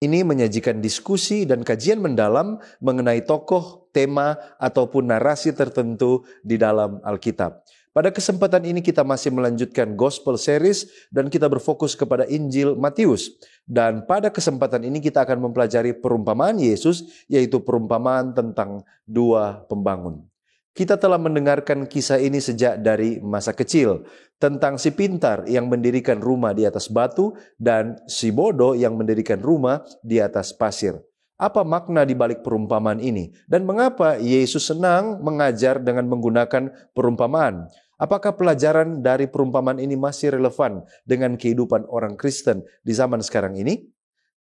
Ini menyajikan diskusi dan kajian mendalam mengenai tokoh, tema, ataupun narasi tertentu di dalam Alkitab. Pada kesempatan ini kita masih melanjutkan Gospel Series dan kita berfokus kepada Injil Matius. Dan pada kesempatan ini kita akan mempelajari perumpamaan Yesus, yaitu perumpamaan tentang dua pembangun. Kita telah mendengarkan kisah ini sejak dari masa kecil, tentang si pintar yang mendirikan rumah di atas batu dan si bodoh yang mendirikan rumah di atas pasir. Apa makna di balik perumpamaan ini? Dan mengapa Yesus senang mengajar dengan menggunakan perumpamaan? Apakah pelajaran dari perumpamaan ini masih relevan dengan kehidupan orang Kristen di zaman sekarang ini?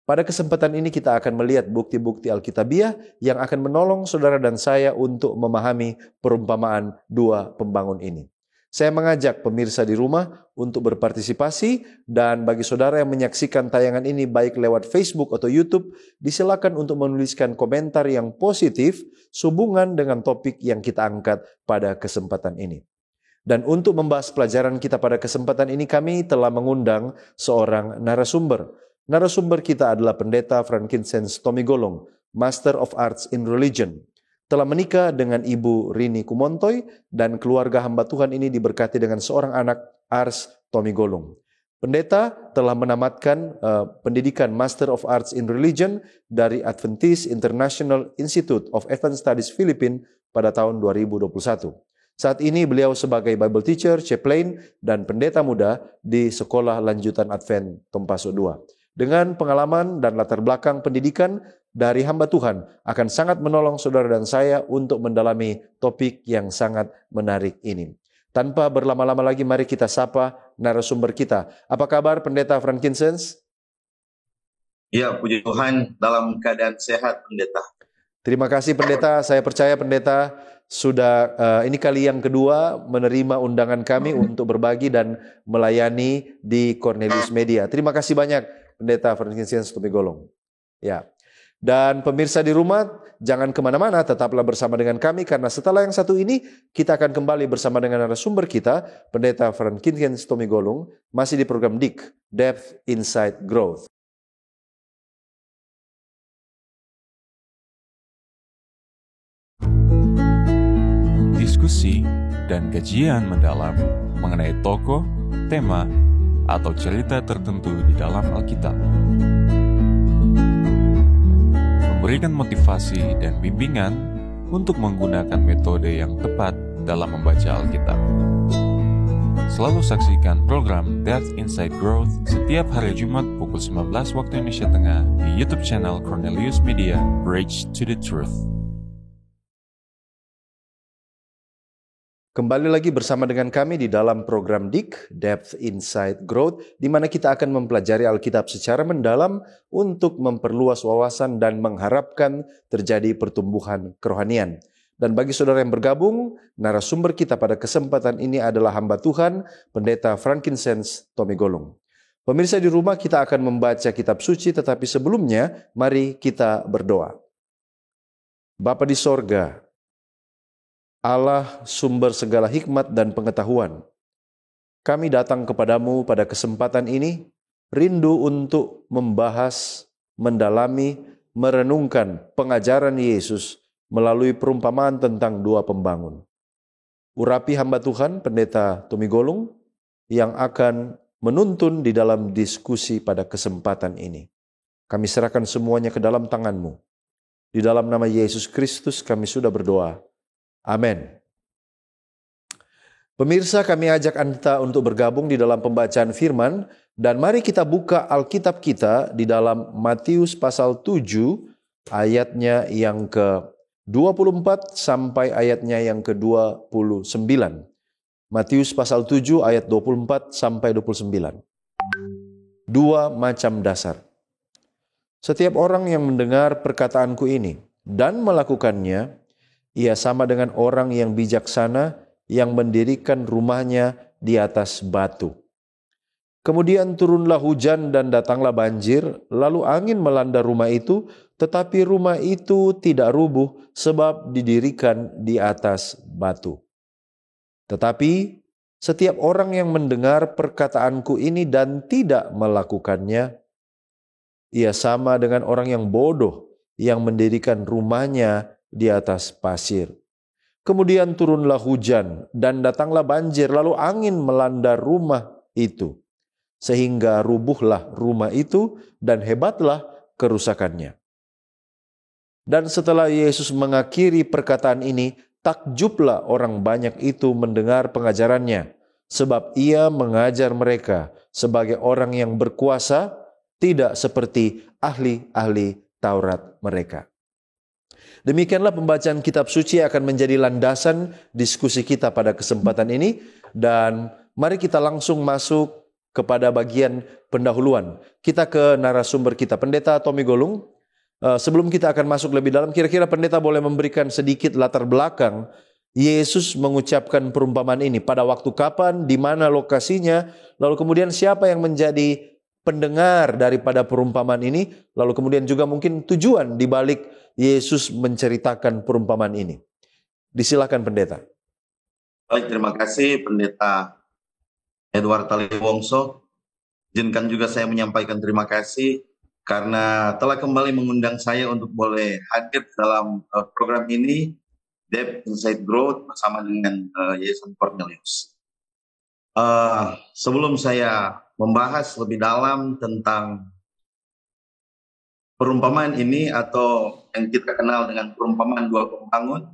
Pada kesempatan ini kita akan melihat bukti-bukti Alkitabiah yang akan menolong saudara dan saya untuk memahami perumpamaan dua pembangun ini. Saya mengajak pemirsa di rumah untuk berpartisipasi, dan bagi saudara yang menyaksikan tayangan ini baik lewat Facebook atau YouTube, disilakan untuk menuliskan komentar yang positif sehubungan dengan topik yang kita angkat pada kesempatan ini. Dan untuk membahas pelajaran kita pada kesempatan ini, kami telah mengundang seorang narasumber. Narasumber kita adalah Pendeta Frankincense Tomigolong, Master of Arts in Religion. Telah menikah dengan Ibu Rini Kumontoy dan keluarga hamba Tuhan ini diberkati dengan seorang anak, Ars Tomigolong. Pendeta telah menamatkan pendidikan Master of Arts in Religion dari Adventist International Institute of Advanced Studies Philippines pada tahun 2021. Saat ini beliau sebagai Bible Teacher, Chaplain, dan pendeta muda di Sekolah Lanjutan Advent Tompaso II. Dengan pengalaman dan latar belakang pendidikan dari hamba Tuhan akan sangat menolong saudara dan saya untuk mendalami topik yang sangat menarik ini. Tanpa berlama-lama lagi, mari kita sapa narasumber kita. Apa kabar Pendeta Frankincense? Ya, puji Tuhan, dalam keadaan sehat Pendeta. Terima kasih Pendeta, saya percaya Pendeta sudah ini kali yang kedua menerima undangan kami untuk berbagi dan melayani di Cornelius Media. Terima kasih banyak Pendeta Frankincense Tomigolong. Ya. Dan pemirsa di rumah, jangan kemana-mana, tetaplah bersama dengan kami, karena setelah yang satu ini, kita akan kembali bersama dengan narasumber kita, Pendeta Frankincense Tomigolong, masih di program DIG, Depth, Insight, Growth. Diskusi dan kajian mendalam mengenai tokoh, tema, atau cerita tertentu di dalam Alkitab. Memberikan motivasi dan bimbingan untuk menggunakan metode yang tepat dalam membaca Alkitab. Selalu saksikan program Depth Insight Growth setiap hari Jumat pukul 19 waktu Indonesia Tengah di YouTube channel Cornelius Media, Bridge to the Truth. Kembali lagi bersama dengan kami di dalam program DIG, Depth, Insight, Growth, di mana kita akan mempelajari Alkitab secara mendalam untuk memperluas wawasan dan mengharapkan terjadi pertumbuhan kerohanian. Dan bagi saudara yang bergabung, narasumber kita pada kesempatan ini adalah hamba Tuhan, Pendeta Frankincense Tomigolong. Pemirsa di rumah, kita akan membaca kitab suci, tetapi sebelumnya, mari kita berdoa. Bapa di sorga, Allah sumber segala hikmat dan pengetahuan, kami datang kepadamu pada kesempatan ini, rindu untuk membahas, mendalami, merenungkan pengajaran Yesus melalui perumpamaan tentang dua pembangun. Urapi hamba Tuhan, Pendeta Tomigolong, yang akan menuntun di dalam diskusi pada kesempatan ini. Kami serahkan semuanya ke dalam tangan-Mu. Di dalam nama Yesus Kristus kami sudah berdoa. Amin. Pemirsa, kami ajak Anda untuk bergabung di dalam pembacaan firman, dan mari kita buka Alkitab kita di dalam Matius pasal 7 ayatnya yang ke-24 sampai ayatnya yang ke-29. Matius pasal 7 ayat 24 sampai 29. Dua macam dasar. Setiap orang yang mendengar perkataanku ini dan melakukannya, ia sama dengan orang yang bijaksana yang mendirikan rumahnya di atas batu. Kemudian turunlah hujan dan datanglah banjir, lalu angin melanda rumah itu, tetapi rumah itu tidak rubuh sebab didirikan di atas batu. Tetapi setiap orang yang mendengar perkataanku ini dan tidak melakukannya, Ia sama dengan orang yang bodoh yang mendirikan rumahnya di atas pasir. Kemudian turunlah hujan dan datanglah banjir, lalu angin melanda rumah itu, sehingga rubuhlah rumah itu dan hebatlah kerusakannya. Dan setelah Yesus mengakhiri perkataan ini, takjublah orang banyak itu mendengar pengajarannya, sebab ia mengajar mereka sebagai orang yang berkuasa, tidak seperti ahli-ahli Taurat mereka. Demikianlah pembacaan kitab suci akan menjadi landasan diskusi kita pada kesempatan ini, dan mari kita langsung masuk kepada bagian pendahuluan. Kita ke narasumber kita, Pendeta Tommy Golung. Sebelum kita akan masuk lebih dalam, kira-kira pendeta boleh memberikan sedikit latar belakang Yesus mengucapkan perumpamaan ini, pada waktu kapan, di mana lokasinya, lalu kemudian siapa yang menjadi pendengar daripada perumpamaan ini, lalu kemudian juga mungkin tujuan di balik Yesus menceritakan perumpamaan ini. Disilakan pendeta. Baik, terima kasih Pendeta Edward Taliwongso. Izinkan juga saya menyampaikan terima kasih karena telah kembali mengundang saya untuk boleh hadir dalam program ini, Depth Insight Growth, bersama dengan Yayasan Cornelius. Sebelum saya membahas lebih dalam tentang perumpamaan ini, atau yang kita kenal dengan perumpamaan dua pembangun,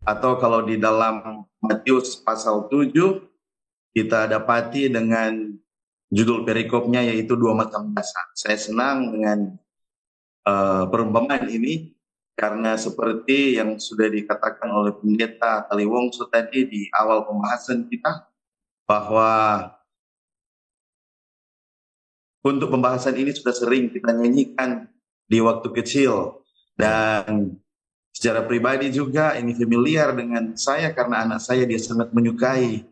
atau kalau di dalam Matius pasal 7 kita dapati dengan judul perikopnya yaitu dua macam dasar. Saya senang dengan perumpamaan ini karena seperti yang sudah dikatakan oleh Pendeta Taliwongso tadi di awal pembahasan kita, bahwa untuk pembahasan ini sudah sering kita nyanyikan di waktu kecil, dan secara pribadi juga ini familiar dengan saya karena anak saya dia sangat menyukai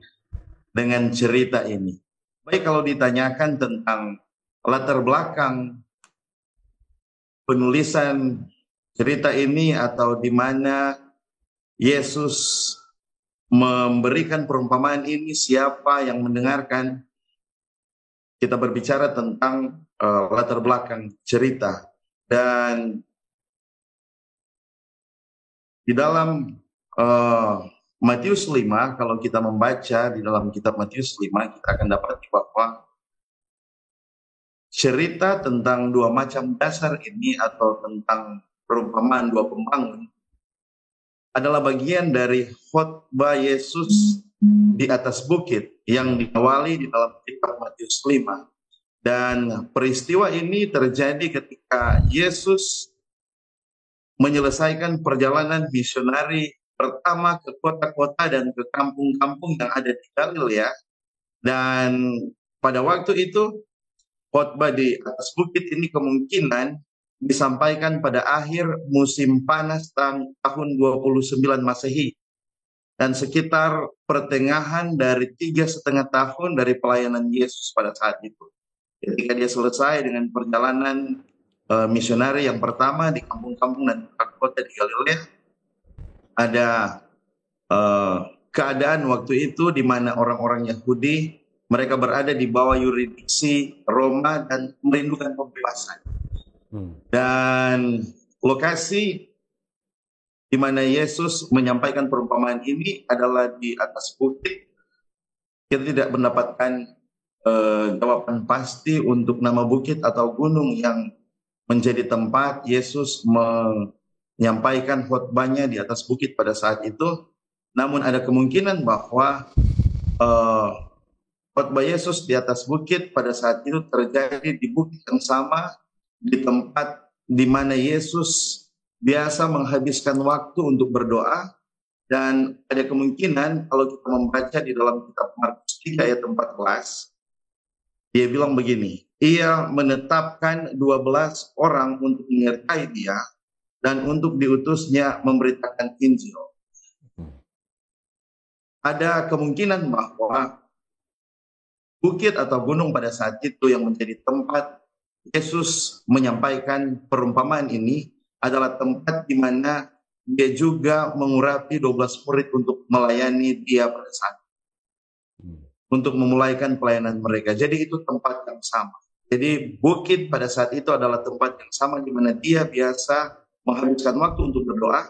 dengan cerita ini. Baik, kalau ditanyakan tentang latar belakang penulisan cerita ini atau di mana Yesus memberikan perumpamaan ini, siapa yang mendengarkan, kita berbicara tentang latar belakang cerita. Dan di dalam Matius 5, kalau kita membaca di dalam kitab Matius 5, kita akan dapat bahwa cerita tentang dua macam dasar ini atau tentang perumpamaan dua pembangun adalah bagian dari khotbah Yesus di atas bukit yang diawali di dalam kitab Matius 5. Dan peristiwa ini terjadi ketika Yesus menyelesaikan perjalanan misionari pertama ke kota-kota dan ke kampung-kampung yang ada di Galilea. Dan pada waktu itu khotbah di atas bukit ini kemungkinan disampaikan pada akhir musim panas tahun 29 Masehi. Dan sekitar pertengahan dari 3,5 tahun dari pelayanan Yesus pada saat itu. Ketika dia selesai dengan perjalanan misionari yang pertama di kampung-kampung dan kota di Galilea, ada keadaan waktu itu di mana orang-orang Yahudi mereka berada di bawah yurisdiksi Roma dan merindukan pembebasan. Dan lokasi di mana Yesus menyampaikan perumpamaan ini adalah di atas bukit. Kita tidak mendapatkan jawaban pasti untuk nama bukit atau gunung yang menjadi tempat Yesus menyampaikan khotbahnya di atas bukit pada saat itu. Namun ada kemungkinan bahwa khotbah Yesus di atas bukit pada saat itu terjadi di bukit yang sama, di tempat di mana Yesus biasa menghabiskan waktu untuk berdoa. Dan ada kemungkinan kalau kita membaca di dalam kitab Markus 3 ayat 14, dia bilang begini, ia menetapkan 12 orang untuk menyertai dia dan untuk diutusnya memberitakan Injil. Ada kemungkinan bahwa bukit atau gunung pada saat itu yang menjadi tempat Yesus menyampaikan perumpamaan ini adalah tempat di mana dia juga mengurapi 12 murid untuk melayani dia pada saat itu, untuk memulaikan pelayanan mereka. Jadi itu tempat yang sama. Jadi bukit pada saat itu adalah tempat yang sama di mana dia biasa menghabiskan waktu untuk berdoa,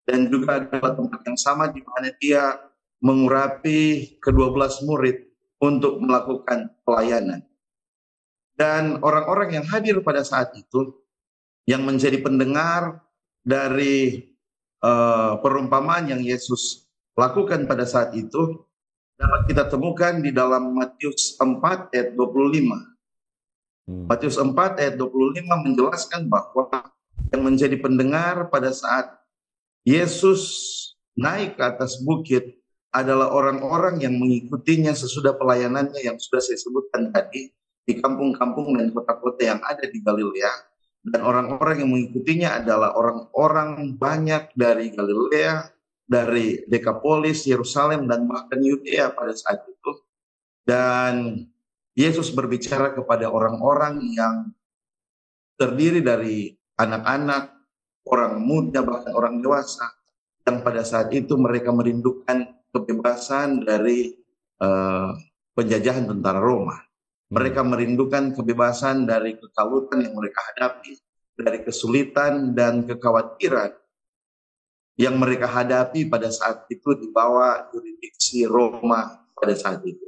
dan juga adalah tempat yang sama di mana dia mengurapi ke-12 murid untuk melakukan pelayanan. Dan orang-orang yang hadir pada saat itu, yang menjadi pendengar dari perumpamaan yang Yesus lakukan pada saat itu, dapat kita temukan di dalam Matius 4 ayat 25. Matius 4 ayat 25 menjelaskan bahwa yang menjadi pendengar pada saat Yesus naik ke atas bukit adalah orang-orang yang mengikutinya sesudah pelayanannya yang sudah saya sebutkan tadi di kampung-kampung dan kota-kota yang ada di Galilea. Dan orang-orang yang mengikutinya adalah orang-orang banyak dari Galilea, dari Dekapolis, Yerusalem, dan bahkan Yudea pada saat itu. Dan Yesus berbicara kepada orang-orang yang terdiri dari anak-anak, orang muda, bahkan orang dewasa, yang pada saat itu mereka merindukan kebebasan dari penjajahan tentara Roma. Mereka merindukan kebebasan dari kekalutan yang mereka hadapi, dari kesulitan dan kekhawatiran yang mereka hadapi pada saat itu di bawah yurisdiksi Roma pada saat itu.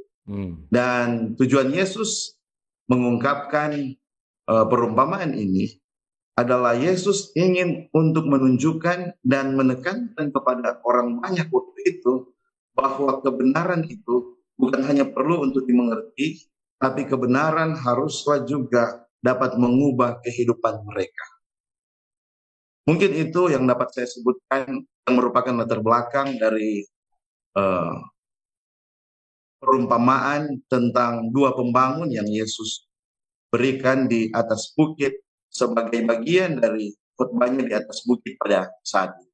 Dan tujuan Yesus mengungkapkan perumpamaan ini adalah Yesus ingin untuk menunjukkan dan menekankan kepada orang banyak waktu itu bahwa kebenaran itu bukan hanya perlu untuk dimengerti, tapi kebenaran haruslah juga dapat mengubah kehidupan mereka. Mungkin itu yang dapat saya sebutkan yang merupakan latar belakang dari perumpamaan tentang dua pembangun yang Yesus berikan di atas bukit sebagai bagian dari khotbahnya di atas bukit pada saat itu.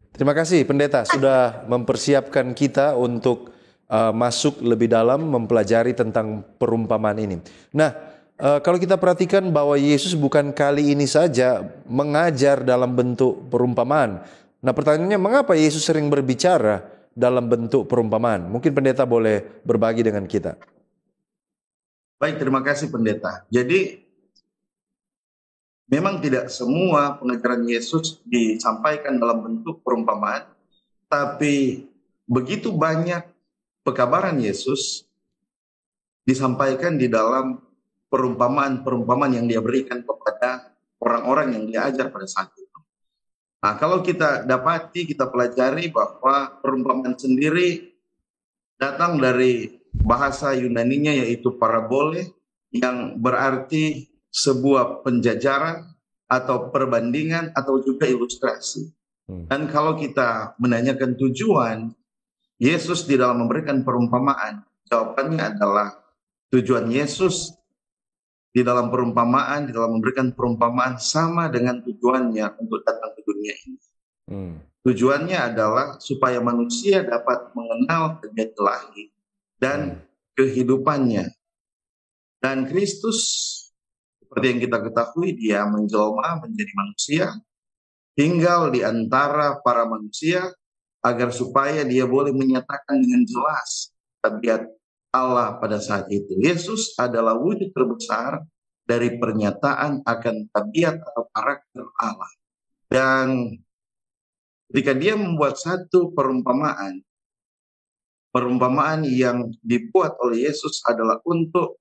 Terima kasih Pendeta sudah mempersiapkan kita untuk masuk lebih dalam mempelajari tentang perumpamaan ini. Nah, kalau kita perhatikan bahwa Yesus bukan kali ini saja mengajar dalam bentuk perumpamaan. Nah, pertanyaannya mengapa Yesus sering berbicara dalam bentuk perumpamaan? Mungkin Pendeta boleh berbagi dengan kita. Baik, terima kasih Pendeta. Jadi memang tidak semua pengajaran Yesus disampaikan dalam bentuk perumpamaan, tapi begitu banyak pekabaran Yesus disampaikan di dalam perumpamaan-perumpamaan yang dia berikan kepada orang-orang yang dia ajar pada saat itu. Nah, kalau kita dapati, kita pelajari bahwa perumpamaan sendiri datang dari bahasa Yunaninya yaitu parabole, yang berarti sebuah penjajaran atau perbandingan atau juga ilustrasi. Dan kalau kita menanyakan tujuan Yesus di dalam memberikan perumpamaan, jawabannya adalah tujuan Yesus di dalam perumpamaan, di dalam memberikan perumpamaan sama dengan tujuannya untuk datang ke dunia ini. Tujuannya adalah supaya manusia dapat mengenal kegiatan ilahi dan kehidupannya. Dan Kristus, seperti yang kita ketahui, dia menjelma menjadi manusia, tinggal di antara para manusia, agar supaya dia boleh menyatakan dengan jelas tabiat Allah pada saat itu. Yesus adalah wujud terbesar dari pernyataan akan tabiat atau karakter Allah. Dan ketika dia membuat satu perumpamaan yang dibuat oleh Yesus adalah untuk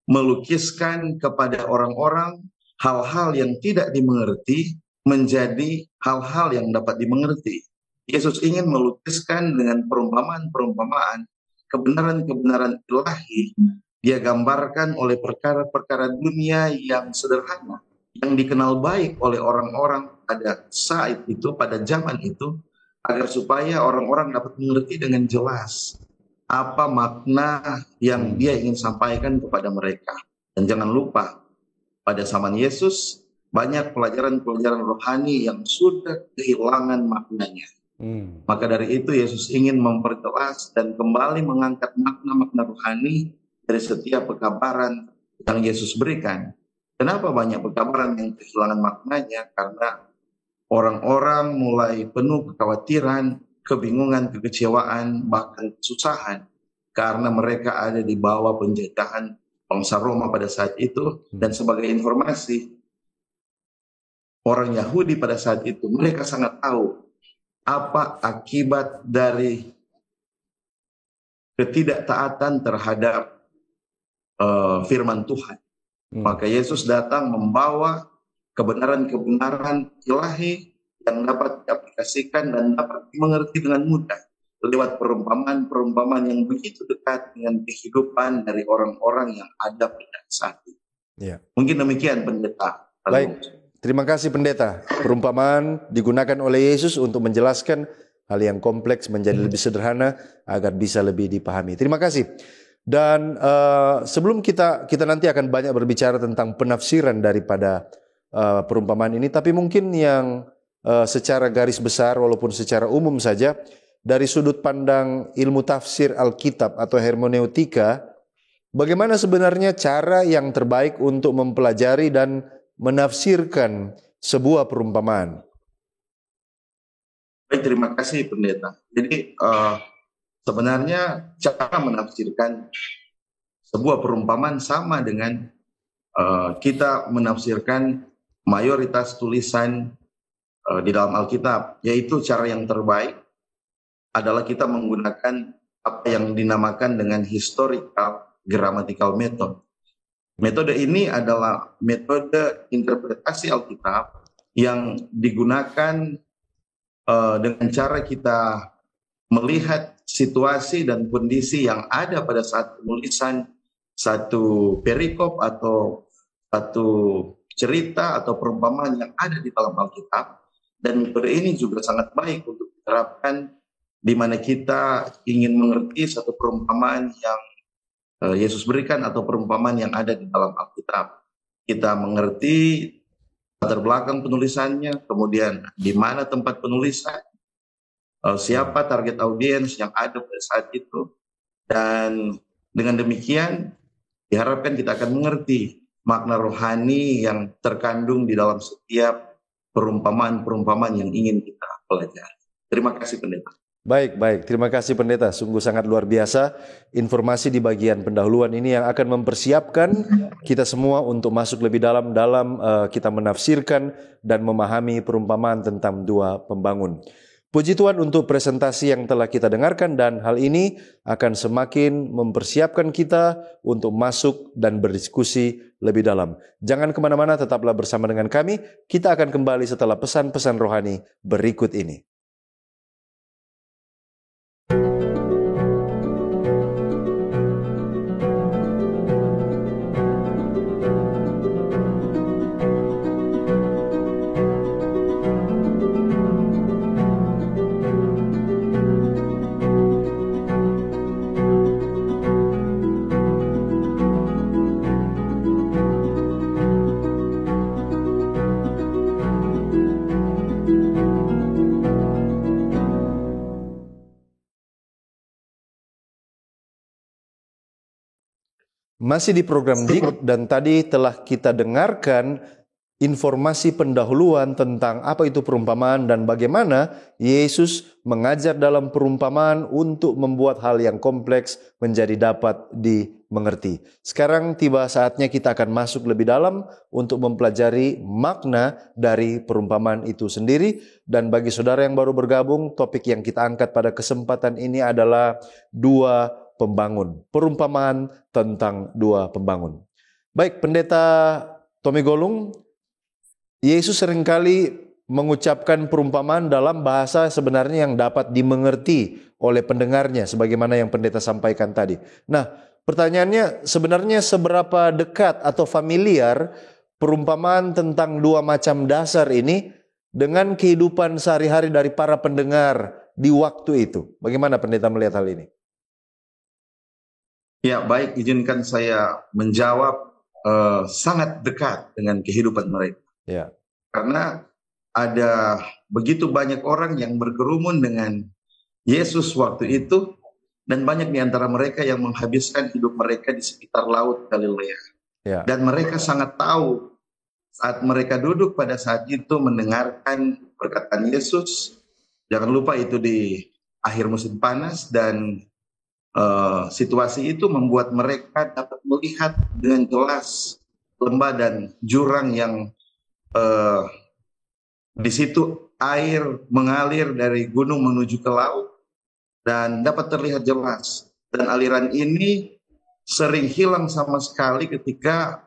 melukiskan kepada orang-orang hal-hal yang tidak dimengerti menjadi hal-hal yang dapat dimengerti. Yesus ingin melukiskan dengan perumpamaan-perumpamaan kebenaran-kebenaran ilahi. Dia gambarkan oleh perkara-perkara dunia yang sederhana, yang dikenal baik oleh orang-orang pada saat itu, pada zaman itu, agar supaya orang-orang dapat mengerti dengan jelas apa makna yang dia ingin sampaikan kepada mereka. Dan jangan lupa, pada zaman Yesus, banyak pelajaran-pelajaran rohani yang sudah kehilangan maknanya. Maka dari itu Yesus ingin memperjelas dan kembali mengangkat makna-makna rohani dari setiap pekabaran yang Yesus berikan. Kenapa banyak pekabaran yang kehilangan maknanya? Karena orang-orang mulai penuh kekhawatiran, kebingungan, kekecewaan, bahkan kesusahan, karena mereka ada di bawah penjajahan bangsa Roma pada saat itu. Dan sebagai informasi, orang Yahudi pada saat itu, mereka sangat tahu apa akibat dari ketidaktaatan terhadap firman Tuhan. Maka Yesus datang membawa kebenaran-kebenaran ilahi yang dapat diaplikasikan dan dapat dimengerti dengan mudah lewat perumpamaan-perumpamaan yang begitu dekat dengan kehidupan dari orang-orang yang ada pada saat itu. Ya. Mungkin demikian, Pendeta. Baik, terima kasih Pendeta. Perumpamaan digunakan oleh Yesus untuk menjelaskan hal yang kompleks menjadi lebih sederhana agar bisa lebih dipahami. Terima kasih. Dan sebelum kita nanti akan banyak berbicara tentang penafsiran daripada perumpamaan ini, tapi mungkin yang secara garis besar walaupun secara umum saja, dari sudut pandang ilmu tafsir Alkitab atau hermeneutika, bagaimana sebenarnya cara yang terbaik untuk mempelajari dan menafsirkan sebuah perumpamaan? Baik, terima kasih Pendeta. Jadi sebenarnya cara menafsirkan sebuah perumpamaan sama dengan kita menafsirkan mayoritas tulisan di dalam Alkitab, yaitu cara yang terbaik adalah kita menggunakan apa yang dinamakan dengan historical grammatical method. Metode ini adalah metode interpretasi Alkitab yang digunakan dengan cara kita melihat situasi dan kondisi yang ada pada saat penulisan satu perikop atau satu cerita atau perumpamaan yang ada di dalam Alkitab. Dan metode ini juga sangat baik untuk diterapkan di mana kita ingin mengerti satu perumpamaan yang Yesus berikan atau perumpamaan yang ada di dalam Alkitab. Kita mengerti latar belakang penulisannya, kemudian di mana tempat penulisan, siapa target audiens yang ada pada saat itu, dan dengan demikian diharapkan kita akan mengerti makna rohani yang terkandung di dalam setiap perumpamaan-perumpamaan yang ingin kita pelajari. Terima kasih Pendeta. Baik. Terima kasih Pendeta. Sungguh sangat luar biasa informasi di bagian pendahuluan ini yang akan mempersiapkan kita semua untuk masuk lebih dalam kita menafsirkan dan memahami perumpamaan tentang dua pembangun. Puji Tuhan untuk presentasi yang telah kita dengarkan, dan hal ini akan semakin mempersiapkan kita untuk masuk dan berdiskusi lebih dalam. Jangan kemana-mana, tetaplah bersama dengan kami. Kita akan kembali setelah pesan-pesan rohani berikut ini. Masih di program DIK, dan tadi telah kita dengarkan informasi pendahuluan tentang apa itu perumpamaan dan bagaimana Yesus mengajar dalam perumpamaan untuk membuat hal yang kompleks menjadi dapat dimengerti. Sekarang tiba saatnya kita akan masuk lebih dalam untuk mempelajari makna dari perumpamaan itu sendiri. Dan bagi saudara yang baru bergabung, topik yang kita angkat pada kesempatan ini adalah dua pembangun, perumpamaan tentang dua pembangun. Baik, Pendeta Tommy Golung, Yesus seringkali mengucapkan perumpamaan dalam bahasa sebenarnya yang dapat dimengerti oleh pendengarnya, sebagaimana yang Pendeta sampaikan tadi. Nah, pertanyaannya sebenarnya seberapa dekat atau familiar perumpamaan tentang dua macam dasar ini dengan kehidupan sehari-hari dari para pendengar di waktu itu? Bagaimana Pendeta melihat hal ini? Ya, baik, izinkan saya menjawab sangat dekat dengan kehidupan mereka. Ya. Karena ada begitu banyak orang yang berkerumun dengan Yesus waktu itu, dan banyak di antara mereka yang menghabiskan hidup mereka di sekitar Laut Galilea. Ya. Dan mereka sangat tahu saat mereka duduk pada saat itu mendengarkan perkataan Yesus. Jangan lupa itu di akhir musim panas, dan situasi itu membuat mereka dapat melihat dengan jelas lembah dan jurang yang di situ air mengalir dari gunung menuju ke laut dan dapat terlihat jelas. Dan aliran ini sering hilang sama sekali ketika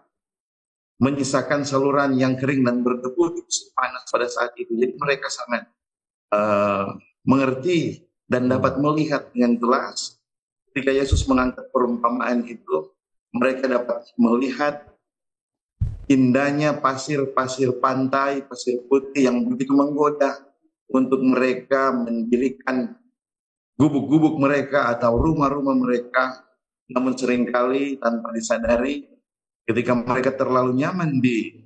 menyisakan saluran yang kering dan berdebu di musim panas pada saat itu. Jadi mereka sangat mengerti dan dapat melihat dengan jelas ketika Yesus mengangkat perumpamaan itu, mereka dapat melihat indahnya pasir-pasir pantai, pasir putih yang begitu menggoda untuk mereka mendirikan gubuk-gubuk mereka atau rumah-rumah mereka. Namun seringkali tanpa disadari, ketika mereka terlalu nyaman di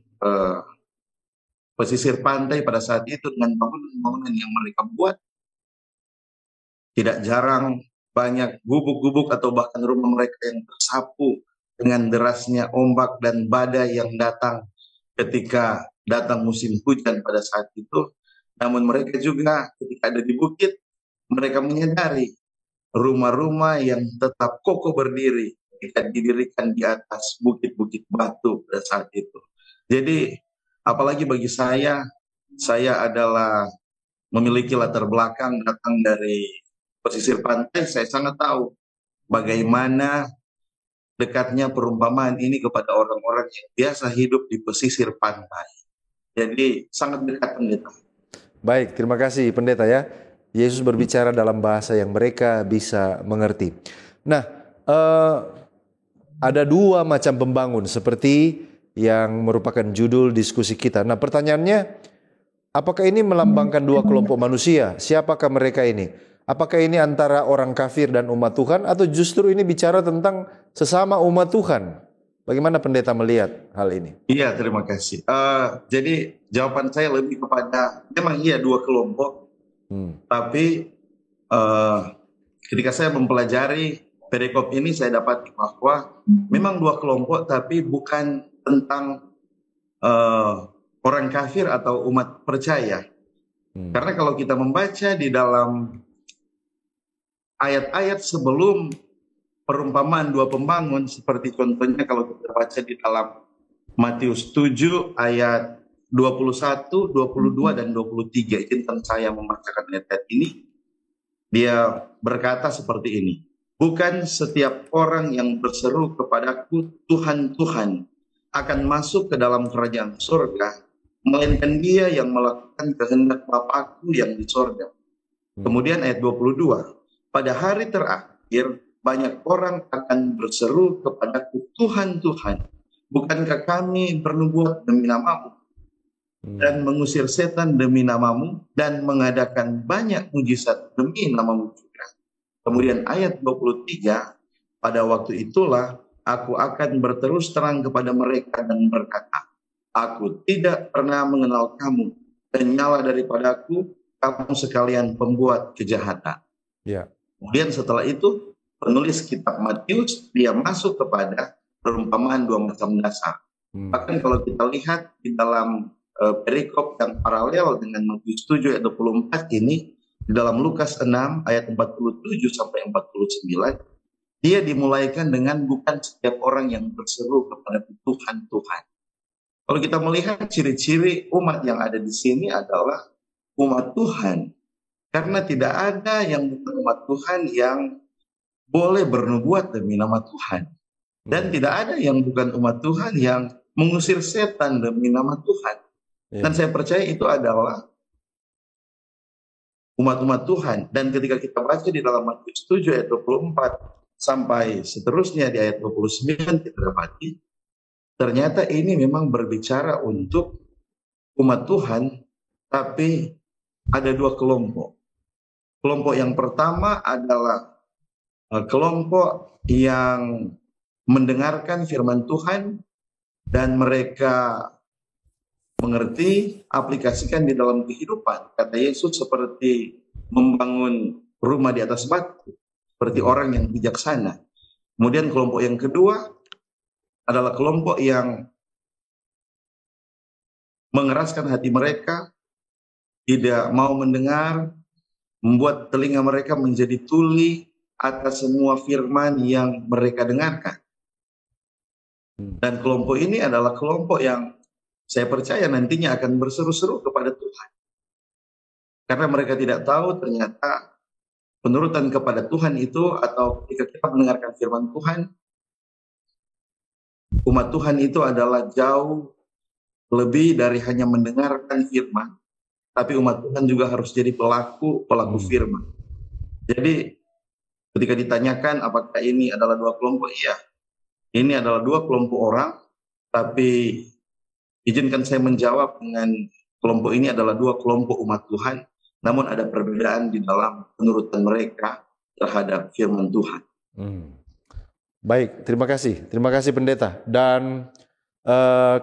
pesisir pantai pada saat itu dengan bangunan-bangunan yang mereka buat, tidak jarang banyak gubuk-gubuk atau bahkan rumah mereka yang tersapu dengan derasnya ombak dan badai yang datang ketika datang musim hujan pada saat itu. Namun mereka juga ketika ada di bukit, mereka menyadari rumah-rumah yang tetap kokoh berdiri ketika didirikan di atas bukit-bukit batu pada saat itu. Jadi apalagi bagi saya adalah memiliki latar belakang datang dari pesisir pantai, saya sangat tahu bagaimana dekatnya perumpamaan ini kepada orang-orang yang biasa hidup di pesisir pantai. Jadi sangat dekat, pendeta. Baik, terima kasih pendeta ya. Yesus berbicara dalam bahasa yang mereka bisa mengerti. Nah, ada dua macam pembangun seperti yang merupakan judul diskusi kita. Nah, pertanyaannya, apakah ini melambangkan dua kelompok manusia? Siapakah mereka ini? Apakah ini antara orang kafir dan umat Tuhan, atau justru ini bicara tentang sesama umat Tuhan? Bagaimana pendeta melihat hal ini? Iya, terima kasih. Jadi jawaban saya lebih kepada, memang iya dua kelompok, tapi ketika saya mempelajari perikop ini, saya dapat bahwa memang dua kelompok, tapi bukan tentang orang kafir atau umat percaya. Karena kalau kita membaca di dalam ayat-ayat sebelum perumpamaan dua pembangun, seperti contohnya kalau kita baca di dalam Matius 7 ayat 21, 22, dan 23. Izinkan saya membacakan ayat-ayat ini. Dia berkata seperti ini. Bukan setiap orang yang berseru kepadaku, Tuhan, Tuhan, akan masuk ke dalam kerajaan surga, melainkan dia yang melakukan kehendak Bapakku yang di surga. Kemudian ayat 22. Pada hari terakhir, banyak orang akan berseru kepadaku, Tuhan, Tuhan, bukankah kami bernubuat demi namamu, dan mengusir setan demi namamu, dan mengadakan banyak mujizat demi namamu juga. Kemudian ayat 23, pada waktu itulah aku akan berterus terang kepada mereka dan berkata, aku tidak pernah mengenal kamu, dan nyala daripadaku kamu sekalian pembuat kejahatan. Ya. Kemudian setelah itu penulis kitab Matius dia masuk kepada perumpamaan dua macam dasar. Bahkan kalau kita lihat di dalam perikop yang paralel dengan Matius 7 ayat 24 ini, di dalam Lukas 6 ayat 47 sampai 49, dia dimulaikan dengan bukan setiap orang yang berseru kepada Tuhan, Tuhan. Kalau kita melihat ciri-ciri umat yang ada di sini adalah umat Tuhan. Karena tidak ada yang bukan umat Tuhan yang boleh bernubuat demi nama Tuhan. Dan tidak ada yang bukan umat Tuhan yang mengusir setan demi nama Tuhan. Dan saya percaya itu adalah umat-umat Tuhan. Dan ketika kita baca di dalam Matius 7 ayat 24 sampai seterusnya di ayat 29, kita dapati ternyata ini memang berbicara untuk umat Tuhan, tapi ada dua kelompok. Kelompok yang pertama adalah kelompok yang mendengarkan firman Tuhan dan mereka mengerti, aplikasikan di dalam kehidupan. Kata Yesus seperti membangun rumah di atas batu, seperti orang yang bijaksana. Kemudian kelompok yang kedua adalah kelompok yang mengeraskan hati mereka, tidak mau mendengar, membuat telinga mereka menjadi tuli, atas semua firman yang mereka dengarkan. Dan kelompok ini adalah kelompok yang saya percaya nantinya akan berseru-seru kepada Tuhan. Karena mereka tidak tahu ternyata penurutan kepada Tuhan itu, atau ketika kita mendengarkan firman Tuhan, umat Tuhan itu adalah jauh lebih dari hanya mendengarkan firman, tapi umat Tuhan juga harus jadi pelaku firman. Jadi ketika ditanyakan apakah ini adalah dua kelompok, iya, ini adalah dua kelompok orang, tapi izinkan saya menjawab dengan kelompok ini adalah dua kelompok umat Tuhan, namun ada perbedaan di dalam penurutan mereka terhadap firman Tuhan. Baik, terima kasih pendeta. Dan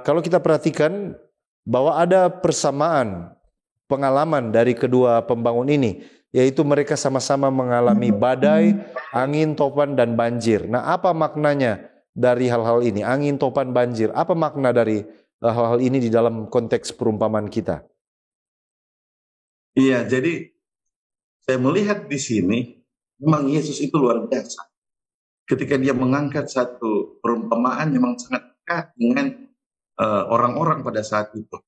kalau kita perhatikan bahwa ada persamaan pengalaman dari kedua pembangun ini, yaitu mereka sama-sama mengalami badai, angin, topan, dan banjir. Nah, apa maknanya dari hal-hal ini? Angin, topan, banjir. Apa makna dari hal-hal ini di dalam konteks perumpamaan kita? Iya, jadi saya melihat di sini memang Yesus itu luar biasa. Ketika dia mengangkat satu perumpamaan memang sangat dekat dengan orang-orang pada saat itu.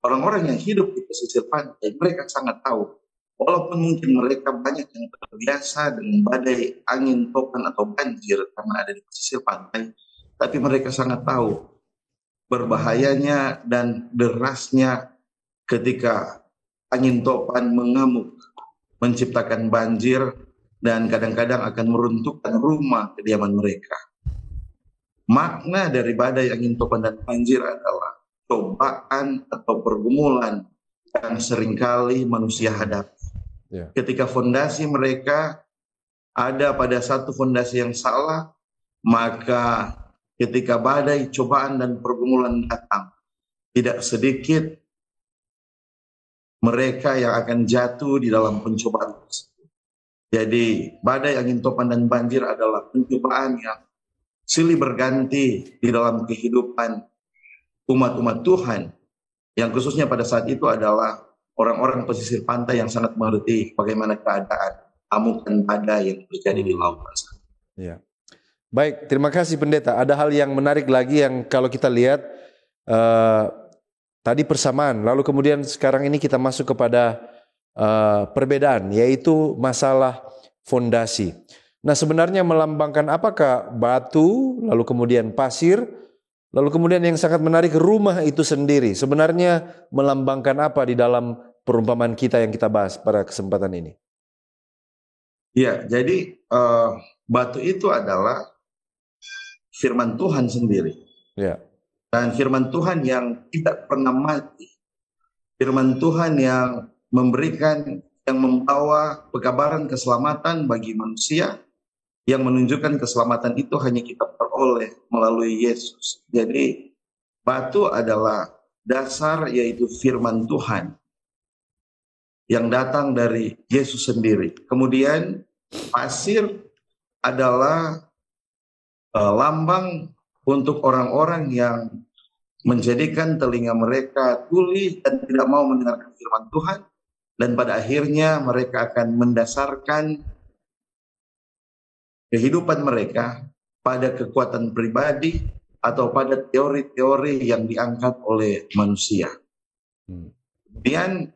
Orang-orang yang hidup di pesisir pantai, mereka sangat tahu. Walaupun mungkin mereka banyak yang terbiasa dengan badai, angin, topan, atau banjir karena ada di pesisir pantai, tapi mereka sangat tahu berbahayanya dan derasnya ketika angin topan mengamuk, menciptakan banjir, dan kadang-kadang akan meruntuhkan rumah kediaman mereka. Makna dari badai, angin topan, dan banjir adalah cobaan atau pergumulan yang seringkali manusia hadapi. Ketika fondasi mereka ada pada satu fondasi yang salah, maka ketika badai, cobaan, dan pergumulan datang, tidak sedikit mereka yang akan jatuh di dalam pencobaan tersebut. Jadi badai, angin topan, dan banjir adalah pencobaan yang silih berganti di dalam kehidupan umat-umat Tuhan, yang khususnya pada saat itu adalah orang-orang pesisir pantai yang sangat mengerti bagaimana keadaan amukan badai yang terjadi di lautan. Ya. Baik, terima kasih pendeta. Ada hal yang menarik lagi yang kalau kita lihat tadi persamaan, lalu kemudian sekarang ini kita masuk kepada perbedaan, yaitu masalah fondasi. Nah, sebenarnya melambangkan apakah batu, lalu kemudian pasir, lalu kemudian yang sangat menarik rumah itu sendiri. Sebenarnya melambangkan apa di dalam perumpamaan kita yang kita bahas pada kesempatan ini? Ya, jadi batu itu adalah firman Tuhan sendiri. Ya. Dan firman Tuhan yang tidak pernah mati. Firman Tuhan yang memberikan, yang membawa pekabaran keselamatan bagi manusia, yang menunjukkan keselamatan itu hanya kita peroleh melalui Yesus. Jadi batu adalah dasar, yaitu firman Tuhan yang datang dari Yesus sendiri. Kemudian pasir adalah lambang untuk orang-orang yang menjadikan telinga mereka tuli dan tidak mau mendengarkan firman Tuhan, dan pada akhirnya mereka akan mendasarkan kehidupan mereka pada kekuatan pribadi atau pada teori-teori yang diangkat oleh manusia. Kemudian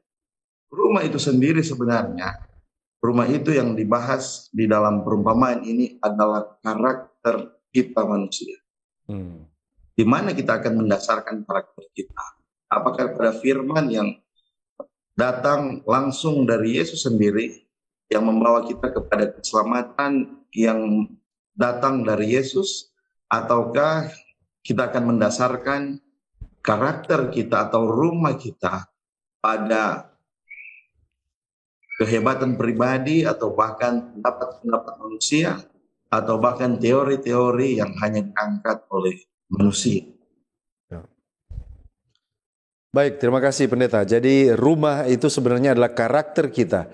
rumah itu sendiri sebenarnya, rumah itu yang dibahas di dalam perumpamaan ini adalah karakter kita manusia. Di mana kita akan mendasarkan karakter kita? Apakah pada firman yang datang langsung dari Yesus sendiri, yang membawa kita kepada keselamatan yang datang dari Yesus, ataukah kita akan mendasarkan karakter kita atau rumah kita pada kehebatan pribadi, atau bahkan pendapat-pendapat manusia, atau bahkan teori-teori yang hanya diangkat oleh manusia. Baik, terima kasih pendeta. Jadi rumah itu sebenarnya adalah karakter kita.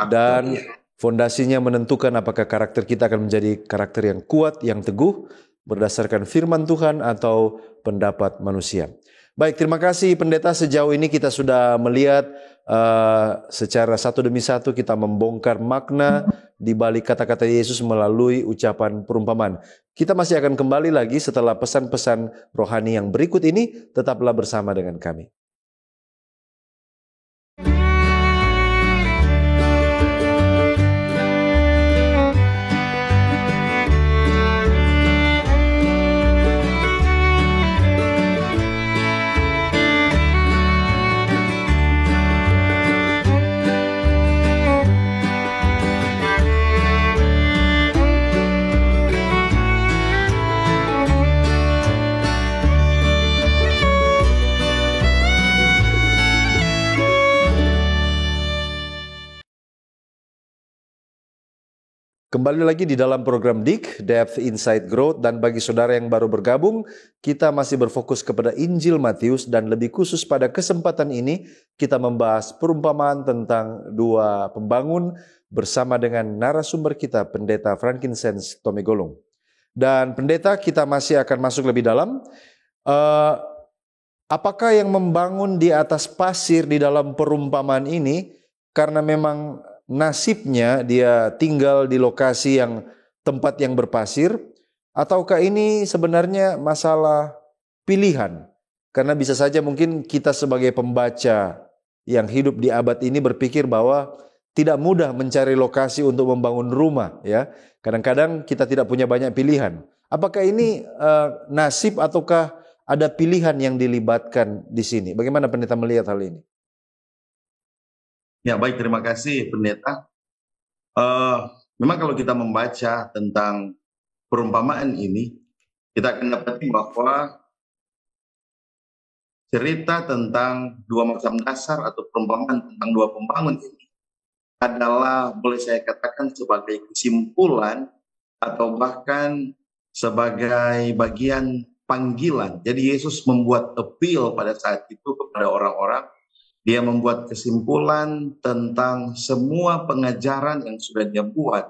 Dan fondasinya menentukan apakah karakter kita akan menjadi karakter yang kuat, yang teguh, berdasarkan firman Tuhan atau pendapat manusia. Baik, terima kasih pendeta. Sejauh ini kita sudah melihat secara satu demi satu kita membongkar makna di balik kata-kata Yesus melalui ucapan perumpamaan. Kita masih akan kembali lagi setelah pesan-pesan rohani yang berikut ini. Tetaplah bersama dengan kami. Kembali lagi di dalam program DIK, Depth Insight Growth, dan bagi saudara yang baru bergabung, kita masih berfokus kepada Injil Matius, dan lebih khusus pada kesempatan ini kita membahas perumpamaan tentang dua pembangun bersama dengan narasumber kita, Pendeta Frankincense Tomegolong. Dan Pendeta, kita masih akan masuk lebih dalam. Apakah yang membangun di atas pasir di dalam perumpamaan ini karena memang nasibnya dia tinggal di lokasi yang tempat yang berpasir, ataukah ini sebenarnya masalah pilihan? Karena bisa saja mungkin kita sebagai pembaca yang hidup di abad ini berpikir bahwa tidak mudah mencari lokasi untuk membangun rumah, ya. Kadang-kadang kita tidak punya banyak pilihan. Apakah ini nasib ataukah ada pilihan yang dilibatkan di sini? Bagaimana Pendeta melihat hal ini? Ya, baik, terima kasih Pendeta. Memang kalau kita membaca tentang perumpamaan ini, kita akan dapati bahwa cerita tentang dua macam dasar atau perumpamaan tentang dua pembangun ini adalah, boleh saya katakan, sebagai kesimpulan atau bahkan sebagai bagian panggilan. Jadi Yesus membuat appeal pada saat itu kepada orang-orang. Dia membuat kesimpulan tentang semua pengajaran yang sudah dia buat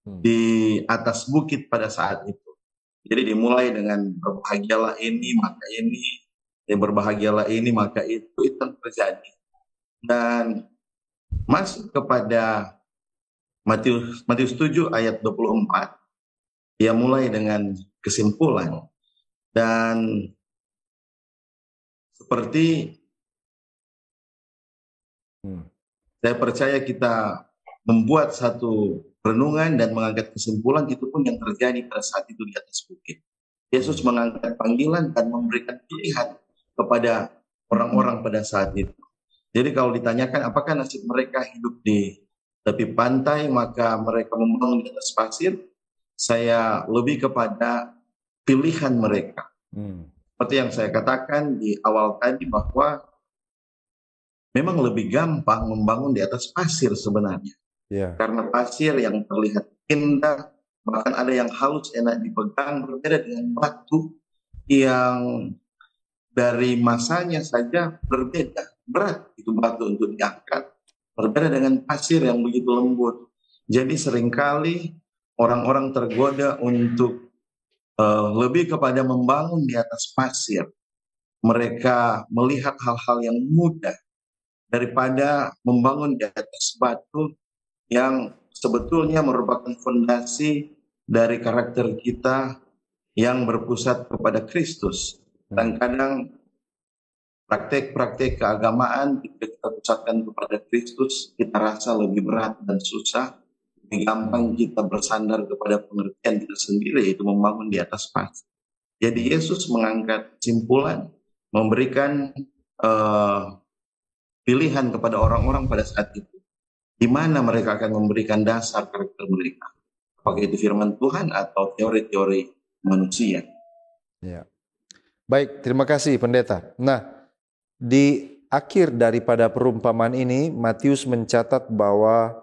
di atas bukit pada saat itu. Jadi dimulai dengan berbahagialah ini, maka ini, berbahagialah ini, maka itu yang terjadi. Dan masuk kepada Matius 7 ayat 24, dia mulai dengan kesimpulan. Dan seperti saya percaya kita membuat satu renungan dan mengangkat kesimpulan, itu pun yang terjadi pada saat itu di atas bukit. Yesus mengangkat panggilan dan memberikan pilihan kepada orang-orang pada saat itu. Jadi kalau ditanyakan apakah nasib mereka hidup di tepi pantai, maka mereka membangun di atas pasir, saya lebih kepada pilihan mereka. Seperti yang saya katakan di awal tadi, bahwa memang lebih gampang membangun di atas pasir sebenarnya. Karena pasir yang terlihat indah, bahkan ada yang halus, enak dipegang, berbeda dengan batu yang dari masanya saja berbeda. Berat itu batu untuk diangkat, berbeda dengan pasir yang begitu lembut. Jadi seringkali orang-orang tergoda untuk lebih kepada membangun di atas pasir. Mereka melihat hal-hal yang mudah daripada membangun di atas batu yang sebetulnya merupakan fondasi dari karakter kita yang berpusat kepada Kristus. Kadang-kadang praktek-praktek keagamaan kita pusatkan kepada Kristus, kita rasa lebih berat dan susah, lebih gampang kita bersandar kepada pengertian kita sendiri, yaitu membangun di atas pasir. Jadi Yesus mengangkat kesimpulan, memberikan pilihan kepada orang-orang pada saat itu, di mana mereka akan memberikan dasar karakter mereka, apakah itu firman Tuhan atau teori-teori manusia. Ya. Baik, terima kasih Pendeta. Nah, di akhir daripada perumpamaan ini, Matius mencatat bahwa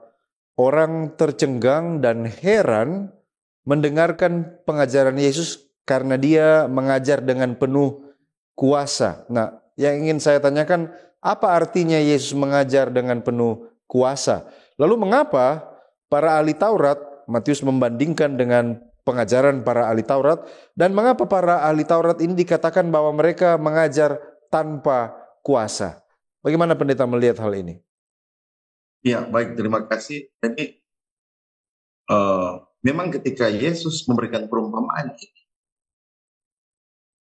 orang tercengang dan heran mendengarkan pengajaran Yesus karena dia mengajar dengan penuh kuasa. Nah, yang ingin saya tanyakan, apa artinya Yesus mengajar dengan penuh kuasa? Lalu mengapa para ahli Taurat, Matius membandingkan dengan pengajaran para ahli Taurat, dan mengapa para ahli Taurat ini dikatakan bahwa mereka mengajar tanpa kuasa? Bagaimana Pendeta melihat hal ini? Ya, baik, terima kasih. Jadi memang ketika Yesus memberikan perumpamaan ini,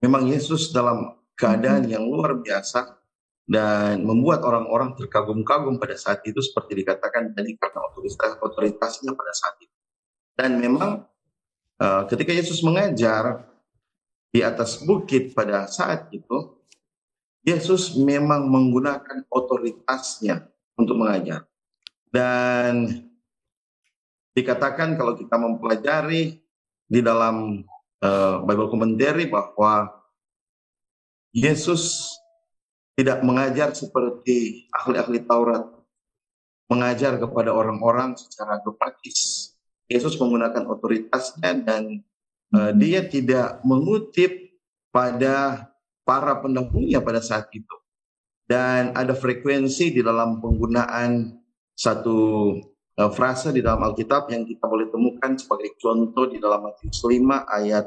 memang Yesus dalam keadaan yang luar biasa dan membuat orang-orang terkagum-kagum pada saat itu, seperti dikatakan tadi, karena otoritasnya pada saat itu. Dan memang ketika Yesus mengajar di atas bukit pada saat itu, Yesus memang menggunakan otoritasnya untuk mengajar. Dan dikatakan kalau kita mempelajari di dalam Bible Commentary bahwa Yesus tidak mengajar seperti ahli-ahli Taurat, mengajar kepada orang-orang secara dogmatis. Yesus menggunakan otoritasnya dan dia tidak mengutip pada para pendahulunya pada saat itu. Dan ada frekuensi di dalam penggunaan satu frase di dalam Alkitab yang kita boleh temukan sebagai contoh di dalam Matius 5 ayat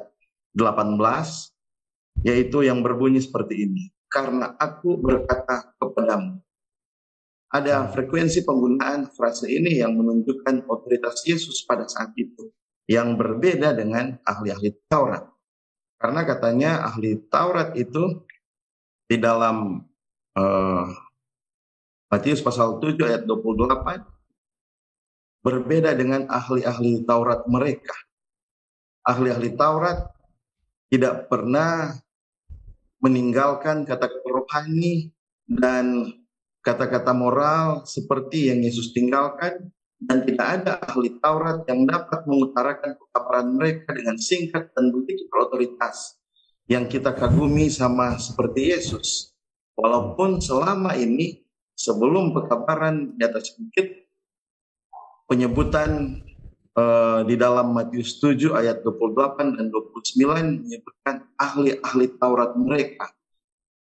18, yaitu yang berbunyi seperti ini. Karena aku berkata kepadamu. Ada frekuensi penggunaan frase ini yang menunjukkan otoritas Yesus pada saat itu, yang berbeda dengan ahli-ahli Taurat. Karena katanya ahli Taurat itu di dalam Matius pasal 7 ayat 28 berbeda dengan ahli-ahli Taurat mereka. Ahli-ahli Taurat tidak pernah meninggalkan kata-kata rohani dan kata-kata moral seperti yang Yesus tinggalkan, dan tidak ada ahli Taurat yang dapat mengutarakan pekabaran mereka dengan singkat dan begitu berotoritas yang kita kagumi sama seperti Yesus. Walaupun selama ini sebelum pekabaran di atas bukit, penyebutan di dalam Matius 7 ayat 28 dan 29 menyebutkan ahli-ahli Taurat mereka.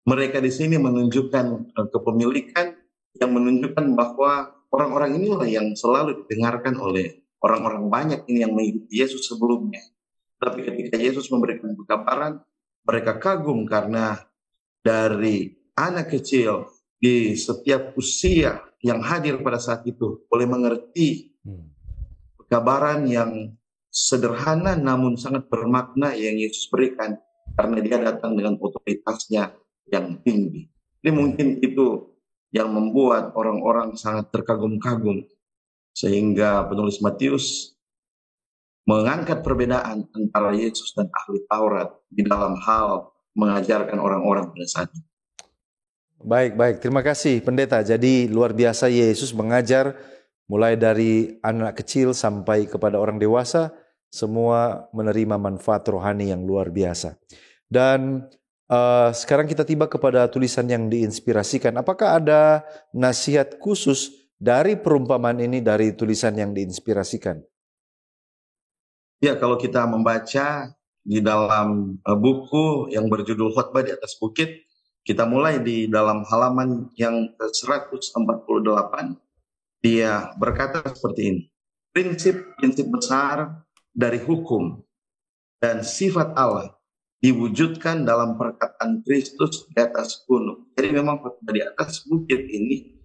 Mereka di sini menunjukkan kepemilikan yang menunjukkan bahwa orang-orang inilah yang selalu didengarkan oleh orang-orang banyak ini yang mengikuti Yesus sebelumnya. Tapi ketika Yesus memberikan pekabaran, mereka kagum karena dari anak kecil di setiap usia yang hadir pada saat itu boleh mengerti pekabaran yang sederhana namun sangat bermakna yang Yesus berikan, karena dia datang dengan otoritasnya yang tinggi. Ini mungkin itu yang membuat orang-orang sangat terkagum-kagum, sehingga penulis Matius mengangkat perbedaan antara Yesus dan ahli Taurat di dalam hal mengajarkan orang-orang pada saat itu. Baik. Terima kasih Pendeta. Jadi luar biasa Yesus mengajar mulai dari anak kecil sampai kepada orang dewasa, semua menerima manfaat rohani yang luar biasa. Dan sekarang kita tiba kepada tulisan yang diinspirasikan. Apakah ada nasihat khusus dari perumpamaan ini, dari tulisan yang diinspirasikan? Ya, kalau kita membaca di dalam buku yang berjudul Khotbah di Atas Bukit, kita mulai di dalam halaman yang ke-148. Dia berkata seperti ini. Prinsip-prinsip besar dari hukum dan sifat Allah diwujudkan dalam perkataan Kristus di atas gunung. Jadi memang di atas bukit ini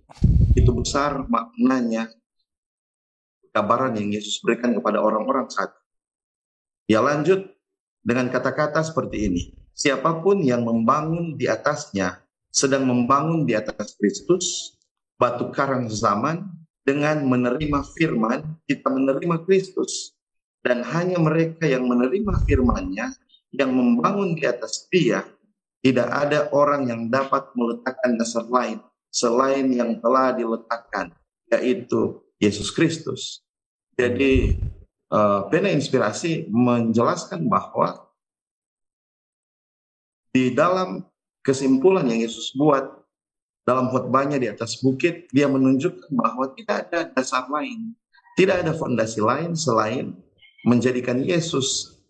itu besar maknanya kabaran yang Yesus berikan kepada orang-orang saat itu. Dia lanjut dengan kata-kata seperti ini. Siapapun yang membangun di atasnya sedang membangun di atas Kristus, batu karang zaman. Dengan menerima firman, kita menerima Kristus. Dan hanya mereka yang menerima firman-Nya, yang membangun di atas Dia, tidak ada orang yang dapat meletakkan dasar lain selain yang telah diletakkan, yaitu Yesus Kristus. Jadi Pena Inspirasi menjelaskan bahwa di dalam kesimpulan yang Yesus buat dalam khotbahnya di atas bukit, dia menunjukkan bahwa tidak ada dasar lain, tidak ada fondasi lain selain menjadikan Yesus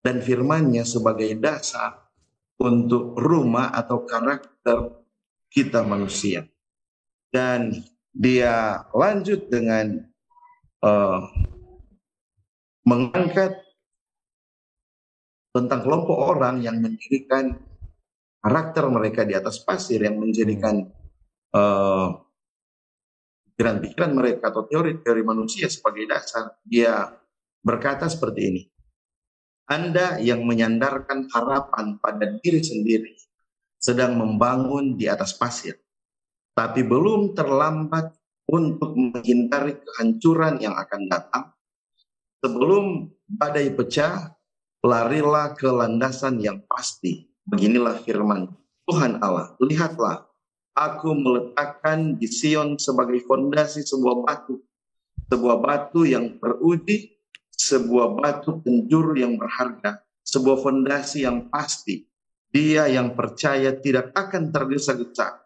dan firman-Nya sebagai dasar untuk rumah atau karakter kita manusia. Dan dia lanjut dengan mengangkat tentang kelompok orang yang mendirikan karakter mereka di atas pasir, yang menjadikan pikiran-pikiran mereka atau teori-teori manusia sebagai dasar. Dia berkata seperti ini. Anda yang menyandarkan harapan pada diri sendiri sedang membangun di atas pasir, tapi belum terlambat untuk menghindari kehancuran yang akan datang. Sebelum badai pecah, larilah ke landasan yang pasti. Beginilah firman Tuhan Allah. Lihatlah, aku meletakkan di Sion sebagai fondasi sebuah batu yang teruji, sebuah batu penjuru yang berharga, sebuah fondasi yang pasti. Dia yang percaya tidak akan tergesa-gesa.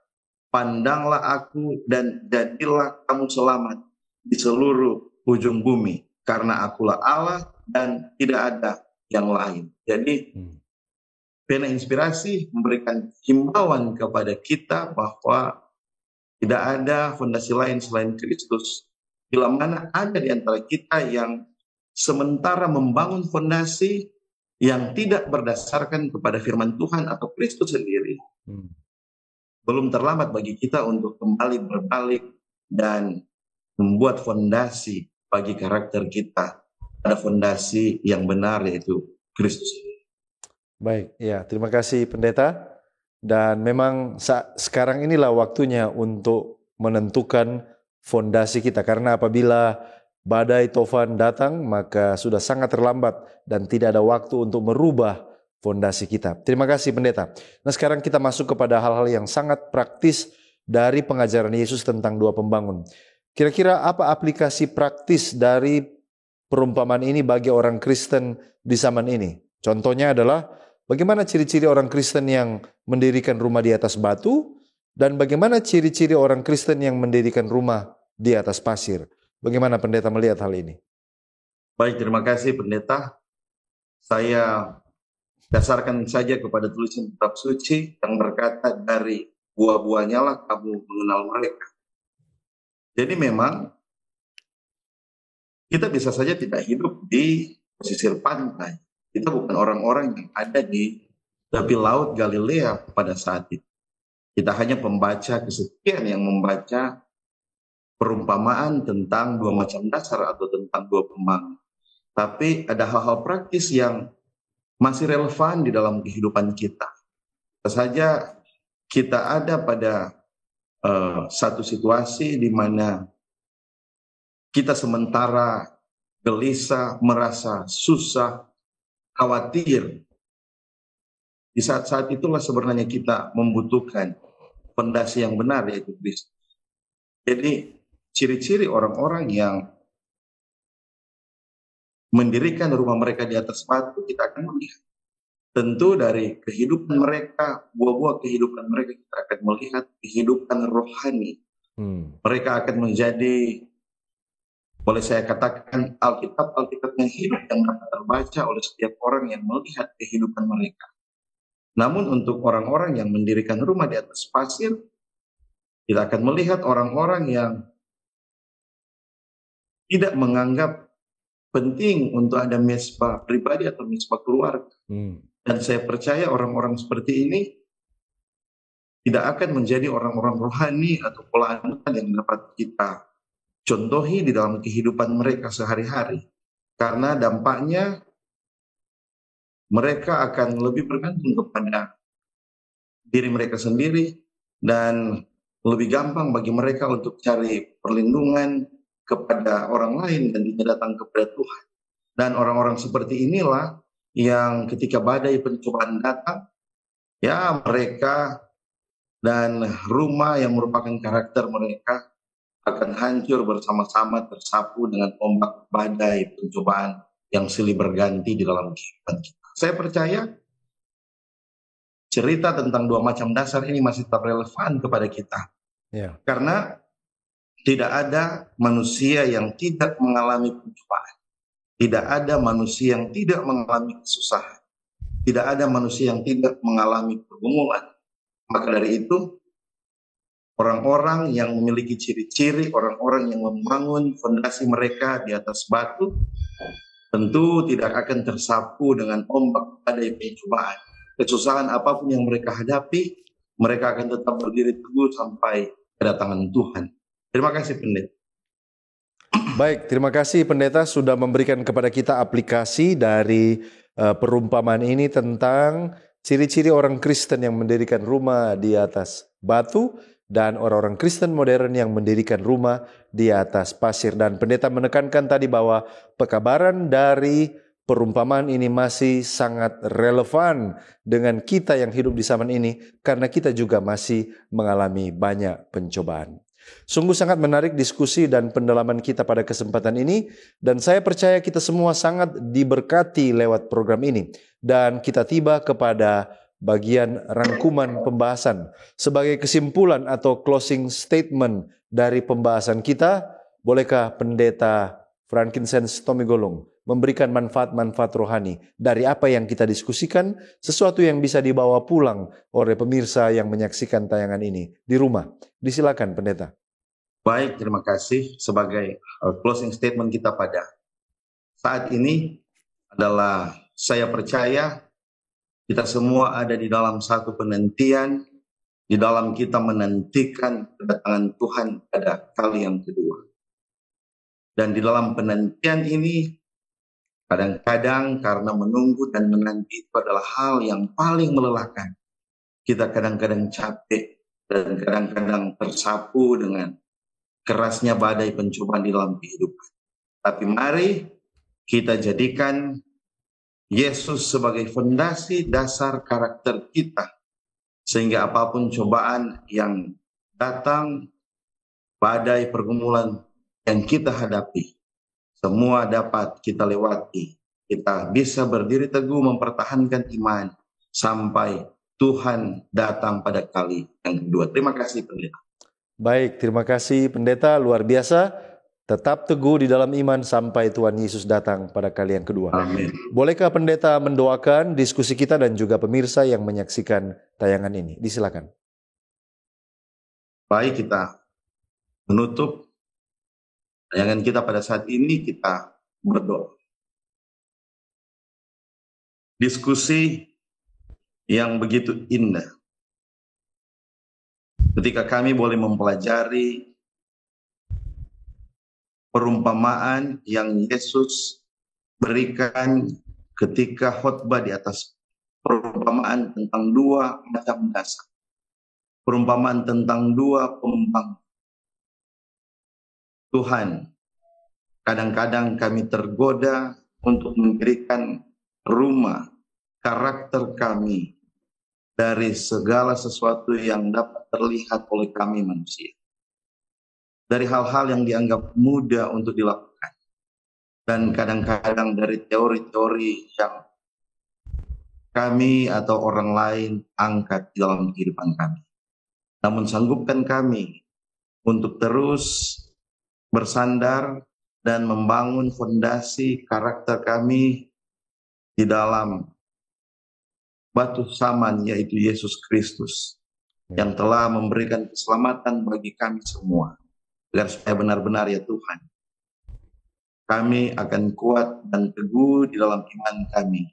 Pandanglah aku dan jadilah kamu selamat di seluruh ujung bumi, karena akulah Allah dan tidak ada yang lain. Jadi Pena Inspirasi memberikan himbauan kepada kita bahwa tidak ada fondasi lain selain Kristus. Bila mana ada di antara kita yang sementara membangun fondasi yang tidak berdasarkan kepada firman Tuhan atau Kristus sendiri, belum terlambat bagi kita untuk kembali berbalik dan membuat fondasi bagi karakter kita pada fondasi yang benar, yaitu Kristus. Baik, ya, terima kasih Pendeta. Dan memang sekarang inilah waktunya untuk menentukan fondasi kita. Karena apabila badai tofan datang, maka sudah sangat terlambat dan tidak ada waktu untuk merubah fondasi kita. Terima kasih Pendeta. Nah, sekarang kita masuk kepada hal-hal yang sangat praktis dari pengajaran Yesus tentang dua pembangun. Kira-kira apa aplikasi praktis dari perumpamaan ini bagi orang Kristen di zaman ini? Contohnya adalah bagaimana ciri-ciri orang Kristen yang mendirikan rumah di atas batu dan bagaimana ciri-ciri orang Kristen yang mendirikan rumah di atas pasir. Bagaimana Pendeta melihat hal ini? Baik, terima kasih Pendeta. Saya dasarkan saja kepada tulisan kitab suci yang berkata, dari buah-buahnya lah kamu mengenal mereka. Jadi memang kita bisa saja tidak hidup di pesisir pantai. Kita bukan orang-orang yang ada di tepi laut Galilea pada saat itu. Kita hanya pembaca kesekian yang membaca perumpamaan tentang dua macam dasar atau tentang dua pembangun. Tapi ada hal-hal praktis yang masih relevan di dalam kehidupan kita. Bisa saja kita ada pada satu situasi di mana kita sementara gelisah, merasa susah, khawatir. Di saat-saat itulah sebenarnya kita membutuhkan fondasi yang benar, yaitu Kristus. Jadi ciri-ciri orang-orang yang mendirikan rumah mereka di atas batu, kita akan melihat. Tentu dari kehidupan mereka, buah-buah kehidupan mereka, kita akan melihat kehidupan rohani. Mereka akan menjadi, boleh saya katakan, Alkitab yang hidup yang dapat terbaca oleh setiap orang yang melihat kehidupan mereka. Namun untuk orang-orang yang mendirikan rumah di atas pasir, kita akan melihat orang-orang yang tidak menganggap penting untuk ada mesbah pribadi atau mesbah keluarga. Dan saya percaya orang-orang seperti ini tidak akan menjadi orang-orang rohani atau pelayanan yang dapat kita contohi di dalam kehidupan mereka sehari-hari. Karena dampaknya mereka akan lebih bergantung kepada diri mereka sendiri dan lebih gampang bagi mereka untuk cari perlindungan kepada orang lain dan tidak datang kepada Tuhan. Dan orang-orang seperti inilah yang ketika badai pencobaan datang, ya mereka dan rumah yang merupakan karakter mereka akan hancur bersama-sama, tersapu dengan ombak badai pencobaan yang silih berganti di dalam kehidupan kita. Saya percaya cerita tentang dua macam dasar ini masih tetap relevan kepada kita. Karena tidak ada manusia yang tidak mengalami pencobaan. Tidak ada manusia yang tidak mengalami kesusahan. Tidak ada manusia yang tidak mengalami pergumulan. Maka dari itu, orang-orang yang memiliki ciri-ciri, orang-orang yang membangun fondasi mereka di atas batu, tentu tidak akan tersapu dengan ombak badai pencobaan. Kesusahan apapun yang mereka hadapi, mereka akan tetap berdiri teguh sampai kedatangan Tuhan. Terima kasih Pendeta. Baik, terima kasih Pendeta sudah memberikan kepada kita aplikasi dari perumpamaan ini tentang ciri-ciri orang Kristen yang mendirikan rumah di atas batu dan orang-orang Kristen modern yang mendirikan rumah di atas pasir. Dan Pendeta menekankan tadi bahwa pekabaran dari perumpamaan ini masih sangat relevan dengan kita yang hidup di zaman ini karena kita juga masih mengalami banyak pencobaan. Sungguh sangat menarik diskusi dan pendalaman kita pada kesempatan ini, dan saya percaya kita semua sangat diberkati lewat program ini. Dan kita tiba kepada bagian rangkuman pembahasan. Sebagai kesimpulan atau closing statement dari pembahasan kita, bolehkah Pendeta Frankincense Tomigolong memberikan manfaat-manfaat rohani dari apa yang kita diskusikan, sesuatu yang bisa dibawa pulang oleh pemirsa yang menyaksikan tayangan ini di rumah. Disilakan Pendeta. Baik, terima kasih. Sebagai closing statement kita pada saat ini adalah saya percaya kita semua ada di dalam satu penantian, di dalam kita menantikan kedatangan Tuhan pada kali yang kedua. Dan di dalam penantian ini, kadang-kadang karena menunggu dan menanti itu adalah hal yang paling melelahkan. Kita kadang-kadang capek dan kadang-kadang tersapu dengan kerasnya badai pencobaan di dalam kehidupan. Tapi mari kita jadikan Yesus sebagai fondasi dasar karakter kita. Sehingga apapun cobaan yang datang, badai pergumulan yang kita hadapi, semua dapat kita lewati. Kita bisa berdiri teguh mempertahankan iman sampai Tuhan datang pada kali yang kedua. Terima kasih Pendeta. Baik, terima kasih Pendeta, luar biasa. Tetap teguh di dalam iman sampai Tuhan Yesus datang pada kali yang kedua. Amin. Bolehkah Pendeta mendoakan diskusi kita dan juga pemirsa yang menyaksikan tayangan ini? Disilakan. Baik, kita menutup tayangan kita pada saat ini, kita berdoa. Diskusi yang begitu indah. Ketika kami boleh mempelajari perumpamaan yang Yesus berikan ketika khotbah di atas perumpamaan tentang dua macam dasar. Perumpamaan tentang dua pembangkit. Tuhan, kadang-kadang kami tergoda untuk memberikan rumah karakter kami dari segala sesuatu yang dapat terlihat oleh kami manusia. Dari hal-hal yang dianggap mudah untuk dilakukan. Dan kadang-kadang dari teori-teori yang kami atau orang lain angkat di dalam kehidupan kami. Namun sanggupkan kami untuk terus bersandar dan membangun fondasi karakter kami di dalam batu saman, yaitu Yesus Kristus, yang telah memberikan keselamatan bagi kami semua, agar supaya benar-benar ya Tuhan, kami akan kuat dan teguh di dalam iman kami,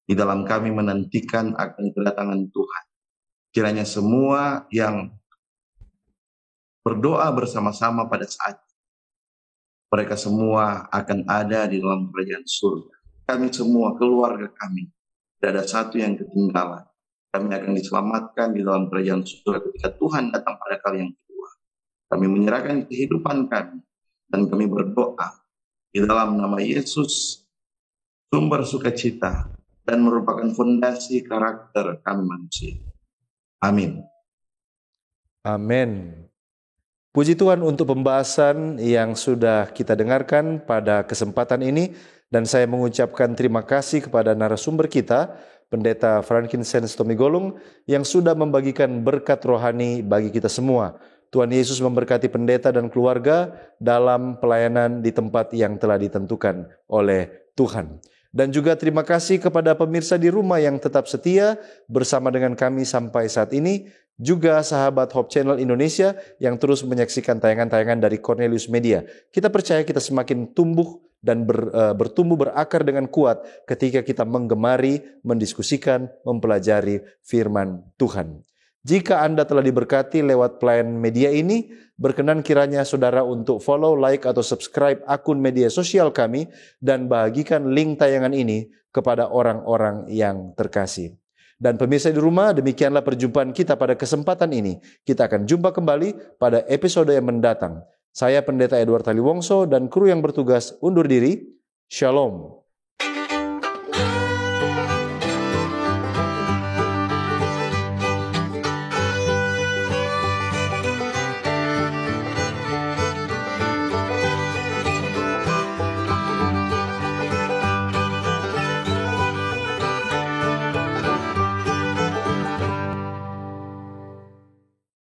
di dalam kami menantikan akan kedatangan Tuhan. Kiranya semua yang berdoa bersama-sama pada saat mereka semua akan ada di dalam kerajaan surga. Kami semua, keluarga kami, tidak ada satu yang ketinggalan. Kami akan diselamatkan di dalam kerajaan surga ketika Tuhan datang pada kali yang kedua. Kami menyerahkan kehidupan kami dan kami berdoa di dalam nama Yesus, sumber sukacita dan merupakan fondasi karakter kami manusia. Amin. Amin. Puji Tuhan untuk pembahasan yang sudah kita dengarkan pada kesempatan ini. Dan saya mengucapkan terima kasih kepada narasumber kita, Pendeta Frankincense Tomigolong, yang sudah membagikan berkat rohani bagi kita semua. Tuhan Yesus memberkati pendeta dan keluarga dalam pelayanan di tempat yang telah ditentukan oleh Tuhan. Dan juga terima kasih kepada pemirsa di rumah yang tetap setia bersama dengan kami sampai saat ini. Juga sahabat Hope Channel Indonesia yang terus menyaksikan tayangan-tayangan dari Cornelius Media. Kita percaya kita semakin tumbuh dan bertumbuh berakar dengan kuat ketika kita menggemari, mendiskusikan, mempelajari firman Tuhan. Jika Anda telah diberkati lewat pelayan media ini, berkenan kiranya saudara untuk follow, like, atau subscribe akun media sosial kami dan bagikan link tayangan ini kepada orang-orang yang terkasih. Dan pemirsa di rumah, demikianlah perjumpaan kita pada kesempatan ini. Kita akan jumpa kembali pada episode yang mendatang. Saya Pendeta Edward Taliwongso dan kru yang bertugas undur diri. Shalom.